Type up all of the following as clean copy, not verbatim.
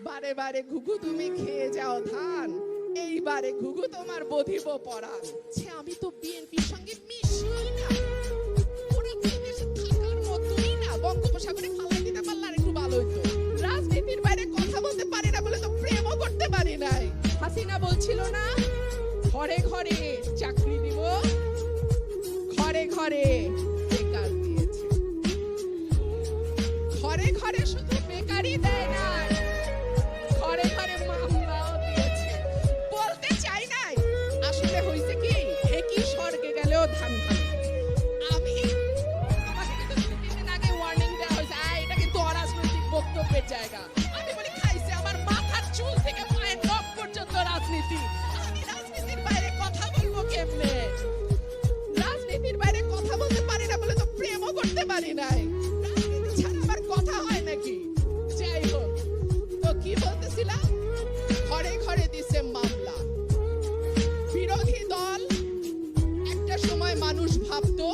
বারে বারে ঘুঘু তুমি খেয়ে যাও ধান, এইবারে ঘুঘু তোমার বধিব পরাণ। সে আমি তো বিএনপির সঙ্গে মিশিই না, ওরা তো দেশে থাকার মতোই না। বঙ্গোপসাগরে ফালাই দিতে পারলে আর একটু ভালো হইতো। রাজনীতির বাইরে কথা বলতে পারি না বলে তো প্রেমও করতে পারি নাই। হাসিনা বলছিল না ঘরে ঘরে চাকরি দিব, ঘরে ঘরে বেকার দিয়েছে। ঘরে ঘরে শুধু বেকারই দেয় না, ঘরে ঘরে মামলাও দিয়েছে। বলতে চাই নাই, আসলে হয়েছে কি একই স্বর্গে গেলেও ধান খাবে। আমি আমাকে কিন্তু 2-3 দিন আগে ওয়ার্নিং দেওয়া হয়েছে, এটা কিন্তু অরাজনৈতিক বক্তব্যের জায়গা। আমি বলি খাইছে আমার মাথার চুল থেকে পায়ের নখ পর্যন্ত রাজনীতি। আমি রাজনীতির বাইরে কথা বলবো কেমনে? রাজনীতির বাইরে কথা বলতে পারি না বলে তো প্রেমও করতে পারি নাই। রাজনীতি ছাড়া আমার কথা হয় নাকি? যাই হোক, তো কি বলতেছিলাম, ঘরে ঘরে দিছে মামলা। বিরোধী দল একটা সময় মানুষ ভাবতো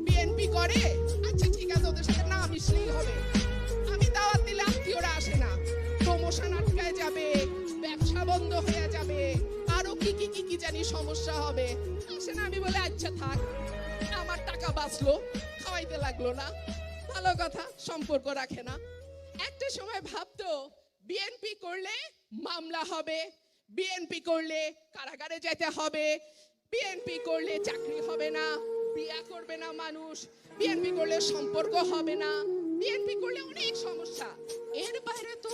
বিএনপি করে, আচ্ছা ঠিক আছে ওদের সাথে না মিশলেই হবে। আমি দাওয়াত দিলে আত্মীয়রা আসে না, প্রমোশন আটকায় যাবে, ব্যবসা বন্ধ হয়ে যাবে, আরো কি কি কি কি জানি সমস্যা হবে। আসে না, আমি বলে আচ্ছা থাক, আমার টাকা বাঁচলো, খাওয়াইতে লাগলো না, ভালো কথা, সম্পর্ক রাখে না। একটা সময় ভাবতো বিএনপি করলে মামলা হবে, বিএনপি করলে কারাগারে যেতে হবে, বিএনপি করলে চাকরি হবে না, বিয়া করবে না মানুষ, বিএনপি করলে সম্পর্ক হবে না, বিএনপি করলে অনেক সমস্যা। এর বাইরে তো